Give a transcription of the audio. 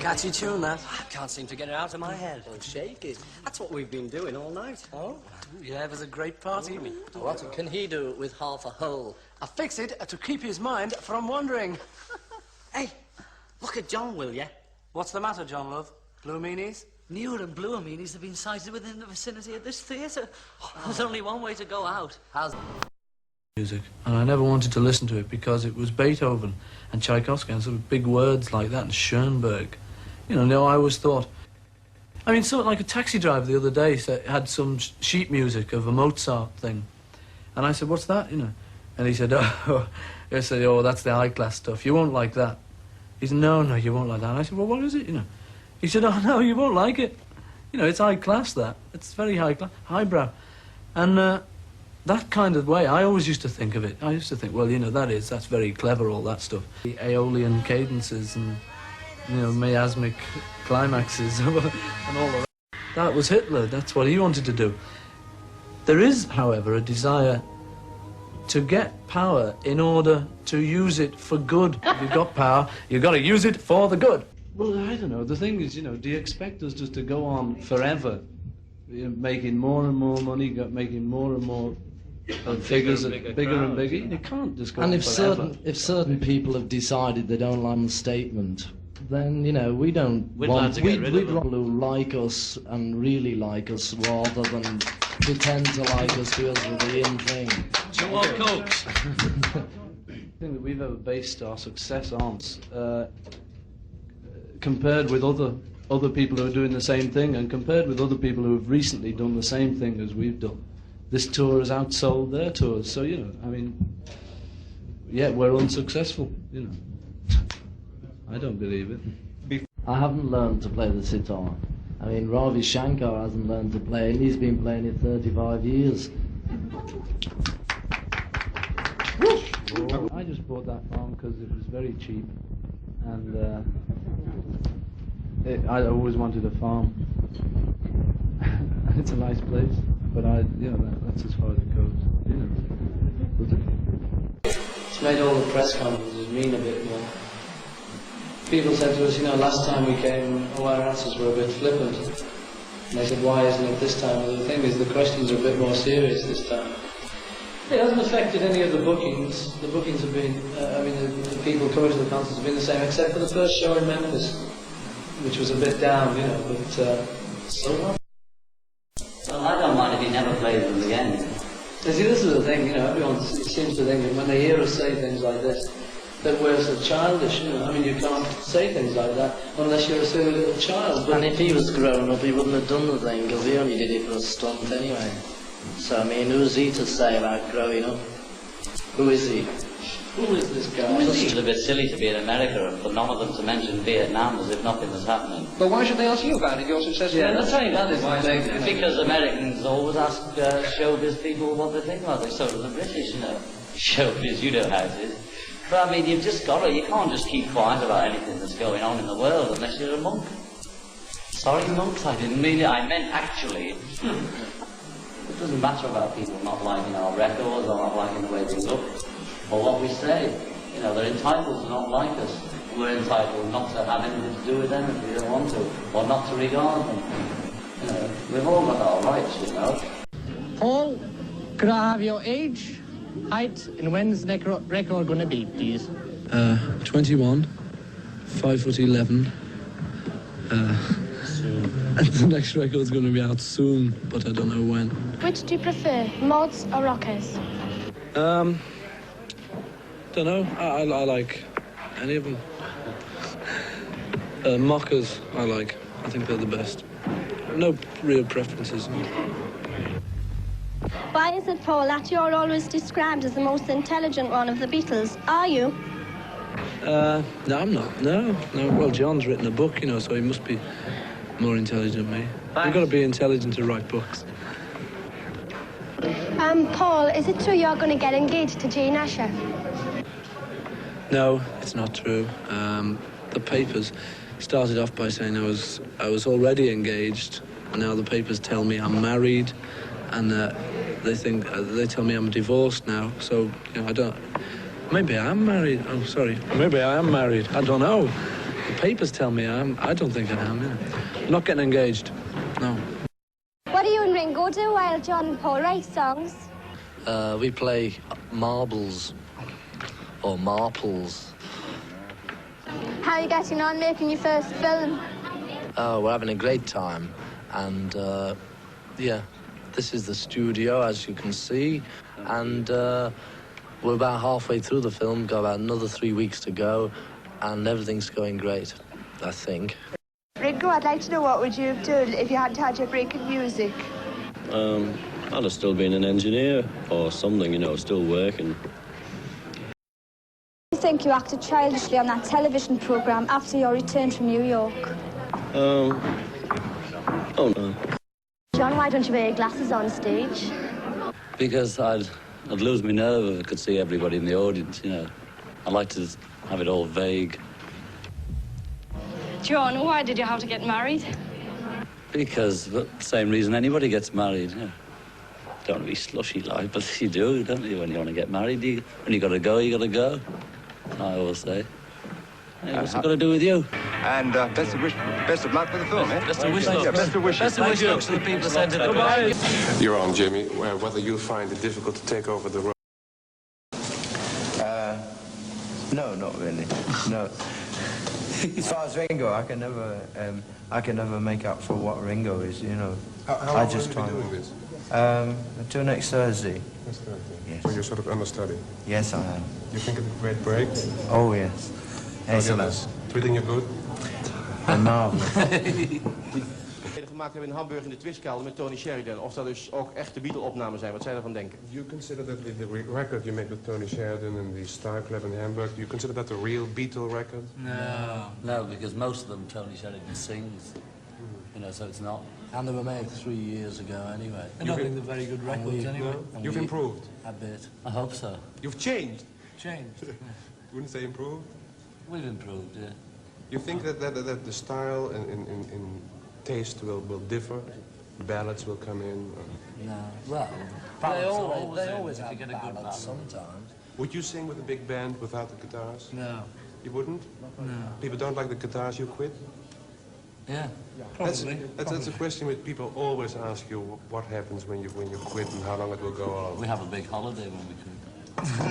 Catchy tune, that. I can't seem to get it out of my head. Well, shake it. That's what we've been doing all night. Oh? Yeah, it was a great party. What can he do it with half a hole? I fix it to keep his mind from wandering. Hey, look at John, will ya? What's the matter, John, love? Blue meanies? Newer and bluer meanies have been sighted within the vicinity of this theatre. There's only one way to go out. How's music, and I never wanted to listen to it because it was Beethoven and Tchaikovsky and sort of big words like that, and Schoenberg. You know, I always thought... I mean, something like a taxi driver the other day had some sheet music of a Mozart thing. And I said, what's that, you know? And he said, oh, that's the high-class stuff. You won't like that. He said, no, you won't like that. And I said, well, what is it, you know? He said, oh, no, you won't like it. You know, it's high-class, that. It's very high-class, highbrow. And that kind of way, I always used to think of it. I used to think, well, you know, that's very clever, all that stuff. The Aeolian cadences and, you know, miasmic climaxes and all of that. That was Hitler. That's what he wanted to do. There is, however, a desire to get power in order to use it for good. If you've got power, you've got to use it for the good. Well, I don't know. The thing is, you know, do you expect us just to go on forever, you know, making more and more money, making more and more figures, bigger and bigger? You can't just go on forever. And if certain people have decided they don't like the statement, then, you know, we'd want people who like us and really like us rather than pretend to like us to us with the in thing. Two more cokes. The thing that we've ever based our success on, compared with other people who are doing the same thing, and compared with other people who have recently done the same thing as we've done, this tour has outsold their tours. So, you know, I mean, yeah, we're unsuccessful, you know. I don't believe it. I haven't learned to play the sitar. I mean, Ravi Shankar hasn't learned to play, and he's been playing it 35 years. I just bought that farm because it was very cheap, and I always wanted a farm. And it's a nice place, but that's as far as it goes. You know. It's made all the press conferences mean a bit more. People said to us, you know, last time we came, all our answers were a bit flippant. And they said, why isn't it this time? Well, the thing is, the questions are a bit more serious this time. It hasn't affected any of the bookings. The bookings have been, the people coming to the concerts have been the same, except for the first show in Memphis, which was a bit down, you know, but so what? Well, I don't mind if he never plays them again. You see, this is the thing, you know, everyone seems to think that when they hear us say things like this, that we're so childish, you know. I mean, you can't say things like that unless you're a silly little child. And if he was grown up, he wouldn't have done the thing, because he only did it for a stunt anyway. So, I mean, who's he to say about growing up? Who is he? Who is this guy? It seems a bit silly to be in America and for none of them to mention Vietnam as if nothing was happening. But why should they ask you about it? You're successful. Yeah, that's right. That is because Americans always ask showbiz people what they think about it. So do the British, you know. Showbiz, you know how it is. But I mean, you've just got to, you can't just keep quiet about anything that's going on in the world unless you're a monk. Sorry, monks, I didn't mean it. I meant actually. It doesn't matter about people not liking our records or not liking the way they look or what we say. You know, they're entitled to not like us. We're entitled not to have anything to do with them if we don't want to, or not to regard them. You know, we've all got our rights, you know. Paul, could I have your age, height, and when's the record going to be, please? 21, 5'11". And the next record's going to be out soon, but I don't know when. Which do you prefer, mods or rockers? Don't know. I like any of them. Mockers, I like. I think they're the best. No real preferences. Why is it, Paul, that you're always described as the most intelligent one of the Beatles? Are you? No, I'm not. No. Well, John's written a book, you know, so he must be more intelligent than me. You've got to be intelligent to write books. Paul, is it true you're going to get engaged to Jane Asher? No, it's not true. The papers started off by saying I was already engaged, and now the papers tell me I'm married, and they tell me I'm divorced now. So, you know, I don't. Maybe I am married. Oh, sorry. Maybe I am married. I don't know. The papers tell me I am. I don't think I am. Yeah. Not getting engaged. No. What do you and Ringo do while John and Paul write songs? We play marbles. Or marples. How are you getting on making your first film? We're having a great time. And, yeah, this is the studio, as you can see. And we're about halfway through the film, got about another 3 weeks to go. And everything's going great, I think. Ringo, I'd like to know what would you have done if you hadn't had your break in music? I'd have still been an engineer or something, you know, still working. I think you acted childishly on that television programme after your return from New York. Oh no. John, why don't you wear your glasses on stage? Because I'd lose my nerve if I could see everybody in the audience, you know. I like to have it all vague. John, why did you have to get married? Because the same reason anybody gets married, you know. Don't want to be slushy like, but you do, don't you? When you want to get married, when you got to go, you got to go. I always say. Hey, what's it got to do with you? And best of luck with the film, eh? Best of wishes. Yeah, best of wishes. Best of wishes to the people sent it. Goodbye. You're on, Jimmy. Whether you find it difficult to take over the role. No, not really. No. As far as Ringo, I can never make up for what Ringo is. You know. How long have you been doing this? Until next Thursday. Next Thursday. Yes. So you're sort of understudy. Yes, I am. You think it's a great break? Oh yes. Excellent. Treating you good? Marvelous. Gemaakt hebben in Hamburg in de Twistkelder met Tony Sheridan. Of dat dus ook echte Beatle-opnames zijn. Wat zij ervan denken? You consider that the record you made with Tony Sheridan and the Star Club in Hamburg, do you consider that a real Beatle record? No, because most of them Tony Sheridan sings. You know, so it's not. And they were made 3 years ago anyway. I don't think they're very good records anyway. You've improved? A bit. I hope so. You've changed? Changed. You wouldn't say improved? We've improved, yeah. You think that the style in taste will differ? Ballads will come in? No. Well, they always have ballads sometimes. Would you sing with a big band without the guitars? No. You wouldn't? No. People don't like the guitars, you quit? Yeah, probably. That's a question which people always ask you, what happens when you quit and how long it will go on. We have a big holiday when we quit.